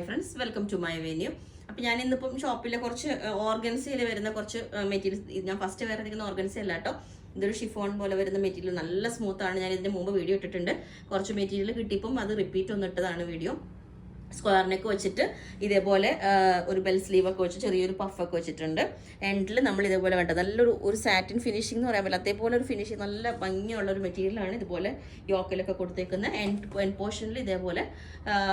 Friends, welcome to my venue. അപ്പം ഞാൻ ഇന്നിപ്പം ഷോപ്പിലെ കുറച്ച് ഓർഗൻസിയിൽ വരുന്ന കുറച്ച് മെറ്റീരിയൽസ്, ഞാൻ ഫസ്റ്റ് വേറെ നിൽക്കുന്ന ഓർഗൻസി അല്ല കേട്ടോ, ഇതൊരു ഷിഫോൺ പോലെ വരുന്ന മെറ്റീരിയൽ നല്ല സ്മൂത്താണ്. ഞാൻ ഇതിന്റെ മുമ്പ് വീഡിയോ ഇട്ടിട്ടുണ്ട്. കുറച്ച് മെറ്റീരിയൽ കിട്ടിയപ്പം അത് റിപ്പീറ്റ് ഒന്നിട്ടതാണ് വീഡിയോ. സ്ക്വയർ നെക്ക് വെച്ചിട്ട് ഇതേപോലെ ഒരു ബെൽ സ്ലീവ് ഒക്കെ വെച്ച് ചെറിയൊരു പഫൊക്കെ വെച്ചിട്ടുണ്ട്. എൻഡിൽ നമ്മൾ ഇതേപോലെ വേണ്ട നല്ലൊരു സാറ്റിൻ ഫിനിഷിംഗ് എന്ന് പറയാൻ പറ്റില്ല, അതേപോലെ ഒരു ഫിനിഷിംഗ് നല്ല ഭംഗിയുള്ള ഒരു മെറ്റീരിയലാണ്. ഇതുപോലെ യോക്കിലൊക്കെ കൊടുത്തേക്കുന്ന എൻഡ് പോർഷനിൽ ഇതേപോലെ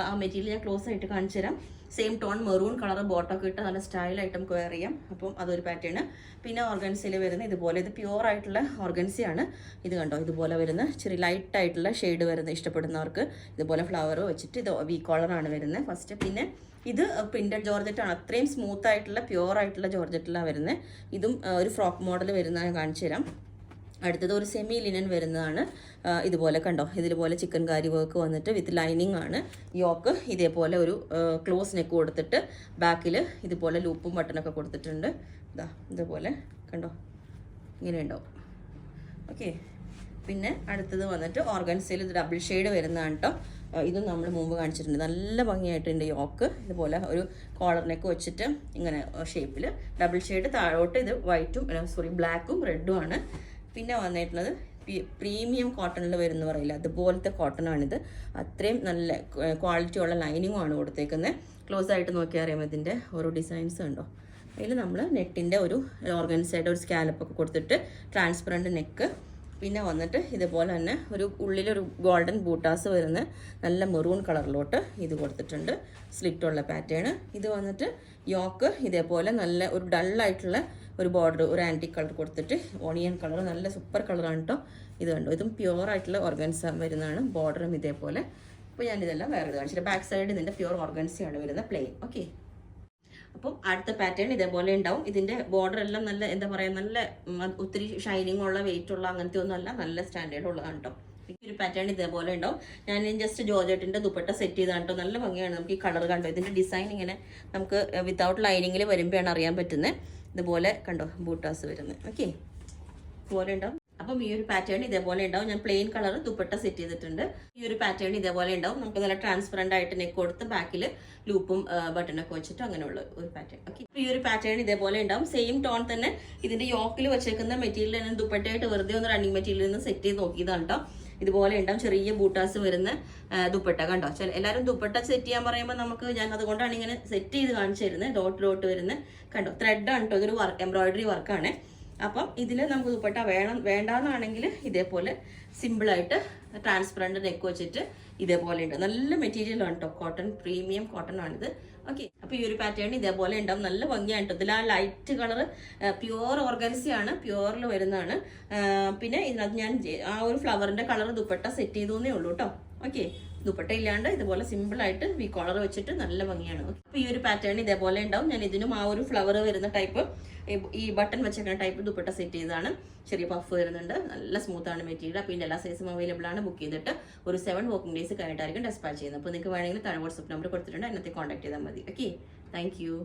ആ മെറ്റീരിയൽ ഞാൻ ക്ലോസ് ആയിട്ട് കാണിച്ചു തരാം. സെയിം ടോൺ മെറൂൺ കളർ ബോട്ടൊക്കെ ഇട്ട് നല്ല സ്റ്റൈലായിട്ട് നമുക്ക് വെയർ ചെയ്യാം. അപ്പം അതൊരു പാറ്റേൺ. പിന്നെ ഓർഗൻസിയിൽ വരുന്ന ഇതുപോലെ, ഇത് പ്യുവർ ആയിട്ടുള്ള ഓർഗൻസിയാണ്. ഇത് കണ്ടോ, ഇതുപോലെ വരുന്ന ചെറിയ ലൈറ്റ് ആയിട്ടുള്ള ഷെയ്ഡ് വരുന്ന ഇഷ്ടപ്പെടുന്നവർക്ക് ഇതുപോലെ ഫ്ലവർ വെച്ചിട്ട് ഇത് വി കോളറാണ് വരുന്നത് ഫസ്റ്റ്. പിന്നെ ഇത് പ്രിന്റഡ് ജോർജറ്റാണ്, അത്രയും സ്മൂത്ത് ആയിട്ടുള്ള പ്യുവർ ആയിട്ടുള്ള ജോർജറ്റിലാണ് വരുന്നത്. ഇതും ഒരു ഫ്രോക്ക് മോഡൽ വരുന്ന ഞാൻ കാണിച്ചു തരാം. അടുത്തത് ഒരു സെമി ലിനൻ വരുന്നതാണ്. ഇതുപോലെ കണ്ടോ, ഇതുപോലെ ചിക്കൻ കാരി വർക്ക് വന്നിട്ട് വിത്ത് ലൈനിങ് ആണ്. യോക്ക് ഇതേപോലെ ഒരു ക്ലോസ് നെക്ക് കൊടുത്തിട്ട് ബാക്കിൽ ഇതുപോലെ ലൂപ്പും ബട്ടണൊക്കെ കൊടുത്തിട്ടുണ്ട്. ഇതുപോലെ കണ്ടോ, ഇങ്ങനെ ഉണ്ടാവും. ഓക്കെ, പിന്നെ അടുത്തത് വന്നിട്ട് ഓർഗൻസയിൽ ഇത് ഡബിൾ ഷെയ്ഡ് വരുന്നതാണ് കേട്ടോ. ഇതും നമ്മൾ മുമ്പ് കാണിച്ചിട്ടുണ്ട്. നല്ല ഭംഗിയായിട്ടുണ്ട് യോക്ക്. ഇതുപോലെ ഒരു കോളർ നെക്ക് വെച്ചിട്ട് ഇങ്ങനെ ഷേപ്പിൽ ഡബിൾ ഷെയ്ഡ് താഴോട്ട്. ഇത് വൈറ്റും ബ്ലാക്കും റെഡും ആണ്. പിന്നെ വന്നിട്ടുള്ളത് പ്രീമിയം കോട്ടണിൽ വരുന്ന പറയില്ല, അതുപോലത്തെ കോട്ടണാണിത്. അത്രയും നല്ല ക്വാളിറ്റി ഉള്ള ലൈനിങ്ങും ആണ് കൊടുത്തേക്കുന്നത്. ക്ലോസ് ആയിട്ട് നോക്കിയാൽ അറിയാം ഇതിൻ്റെ ഓരോ ഡിസൈൻസ് ഉണ്ടോ. അതിൽ നമ്മൾ നെറ്റിൻ്റെ ഒരു ഓർഗൻസൈഡ് ഒരു സ്കാലപ്പൊക്കെ കൊടുത്തിട്ട് ട്രാൻസ്പെറൻറ്റ് നെക്ക്. പിന്നെ വന്നിട്ട് ഇതുപോലെ തന്നെ ഒരു ഉള്ളിലൊരു ഗോൾഡൻ ബൂട്ടാസ് വരുന്ന നല്ല മെറൂൺ കളറിലോട്ട് ഇത് കൊടുത്തിട്ടുണ്ട്, സ്ലിറ്റുള്ള പാറ്റേൺ. ഇത് വന്നിട്ട് യോക്ക് ഇതേപോലെ നല്ല ഒരു ഡള്ളായിട്ടുള്ള ഒരു ബോർഡർ, ഒരു ആൻറ്റിക് കളർ കൊടുത്തിട്ട് ഓണിയൻ കളർ, നല്ല സൂപ്പർ കളറാണ് കേട്ടോ. ഇത് കണ്ടോ, ഇതും പ്യുവർ ആയിട്ടുള്ള ഓർഗൻസ വരുന്നതാണ്. ബോർഡറും ഇതേപോലെ. അപ്പോൾ ഞാനിതെല്ലാം വേറെ കാണിച്ചിട്ട് ബാക്ക് സൈഡ് ഇതിൻ്റെ പ്യുവർ ഓർഗൻസിയാണ് വരുന്നത്, പ്ലെയിൻ. ഓക്കെ, അപ്പം അടുത്ത പാറ്റേൺ ഇതേപോലെ ഉണ്ടാവും. ഇതിന്റെ ബോർഡർ എല്ലാം നല്ല എന്താ പറയാ, നല്ല ഒത്തിരി ഷൈനിങ് ഉള്ള വെയിറ്റ് ഉള്ള അങ്ങനത്തെ ഒന്നും അല്ല, നല്ല സ്റ്റാൻഡേർഡ് ഉള്ളതാണ് കേട്ടോ. ഒരു പാറ്റേൺ ഇതേപോലെ ഉണ്ടാവും. ഞാൻ ജസ്റ്റ് ജോർജറ്റിന്റെ ദുപ്പട്ട സെറ്റ് ചെയ്താണ് കേട്ടോ. നല്ല ഭംഗിയാണ്. നമുക്ക് ഈ കളർ കണ്ടോ, ഇതിന്റെ ഡിസൈൻ ഇങ്ങനെ നമുക്ക് വിത്തൗട്ട് ലൈനിങ്ങിൽ വരുമ്പോഴാണ് അറിയാൻ പറ്റുന്നത്. ഇതുപോലെ കണ്ടോ ബൂട്ടാസ് വരുന്നത്. ഓക്കെ, ഇതുപോലെ ഉണ്ടാവും. അപ്പം ഈ ഒരു പാറ്റേൺ ഇതേപോലെ ഉണ്ടാവും. ഞാൻ പ്ലെയിൻ കളർ ദുപ്പട്ട സെറ്റ് ചെയ്തിട്ടുണ്ട്. ഈ ഒരു പാറ്റേൺ ഇതേപോലെ ഉണ്ടാവും. നമുക്ക് നല്ല ട്രാൻസ്പെറന്റ് ആയിട്ട് നെക്ക് കൊടുത്ത് ബാക്കിൽ ലൂപ്പും ബട്ടണൊക്കെ വെച്ചിട്ട് അങ്ങനെയുള്ള ഒരു പാറ്റേൺ. ഓക്കെ, ഈ ഒരു പാറ്റേൺ ഇതേപോലെ ഉണ്ടാവും. സെയിം ടോൺ തന്നെ ഇതിന്റെ യോക്കിൽ വെച്ചേക്കുന്ന മെറ്റീരിയൽ ഞാൻ ദുപ്പട്ടയായിട്ട് വെറുതെ ഒന്ന് റണ്ണിങ് മെറ്റീരിയൽ നിന്ന് സെറ്റ് ചെയ്ത് നോക്കിയതാണ് കേട്ടോ. ഇതുപോലെ ഉണ്ടാവും. ചെറിയ ബൂട്ടാസ് വരുന്ന ദുപ്പട്ട കണ്ടോ. എല്ലാവരും ദുപ്പട്ട സെറ്റ് ചെയ്യാൻ പറയുമ്പോൾ നമുക്ക്, ഞാൻ അതുകൊണ്ടാണ് ഇങ്ങനെ സെറ്റ് ചെയ്ത് കാണിച്ചു തരുന്നത്. ഡോട്ട് വരുന്ന കണ്ടോ, ത്രെഡാണ് കേട്ടോ. ഇതൊരു എംബ്രോയിഡറി വർക്കാണ്. അപ്പം ഇതിൽ നമുക്ക് ദുപ്പട്ട വേണ്ടാന്നാണെങ്കിൽ ഇതേപോലെ സിമ്പിളായിട്ട് ട്രാൻസ്പെറൻറ്റ് നെക്ക് വെച്ചിട്ട് ഇതേപോലെ ഉണ്ട്. നല്ല മെറ്റീരിയലാണ് കേട്ടോ, കോട്ടൺ, പ്രീമിയം കോട്ടൺ ആണിത്. ഓക്കെ, അപ്പോൾ ഈ ഒരു പാറ്റേൺ ഇതേപോലെ ഉണ്ടാവും. നല്ല ഭംഗിയാണ് കേട്ടോ. ഇതിൽ ആ ലൈറ്റ് കളർ പ്യുവർ ഓർഗൻസിയാണ്, പ്യുവറിൽ വരുന്നതാണ്. പിന്നെ ഇതിനകത്ത് ഞാൻ ആ ഒരു ഫ്ലവറിന്റെ കളർ ദുപ്പട്ട സെറ്റ് ചെയ്തേ ഉള്ളൂ കേട്ടോ. ഓക്കെ, ദുപ്പട്ട ഇല്ലാണ്ട് ഇതുപോലെ സിമ്പിൾ ആയിട്ട് വി കോളർ വെച്ചിട്ട് നല്ല ഭംഗിയാണ്. അപ്പോൾ ഈ ഒരു പാറ്റേൺ ഇതേപോലെ ഉണ്ടാവും. ഞാൻ ഇതിനും ആ ഒരു ഫ്ലവർ വരുന്ന ടൈപ്പ്, ഈ ബട്ടൺ വെച്ചേക്കുന്ന ടൈപ്പ് ദുപ്പട്ട സെറ്റ് ചെയ്തതാണ്. ചെറിയ പഫ് വരുന്നുണ്ട്. നല്ല സ്മൂത്ത് ആണ് മെറ്റീരിയൽ. അപ്പോൾ ഇതിൻ്റെ എല്ലാ സൈസും അവൈലബിൾ ആണ്. ബുക്ക് ചെയ്തിട്ട് ഒരു 7 വർക്കിംഗ് ഡേയ്സ് കഴിഞ്ഞിട്ടായിരിക്കും ഡെസ്പാച്ച് ചെയ്യുന്നത്. അപ്പോൾ നിങ്ങൾക്ക് വേണമെങ്കിൽ താഴെ വാട്സ്ആപ്പ് നമ്പർ കൊടുത്തിട്ടുണ്ട്, അതിനകത്ത് കോൺടാക്ട് ചെയ്താൽ മതി. Okay, thank you.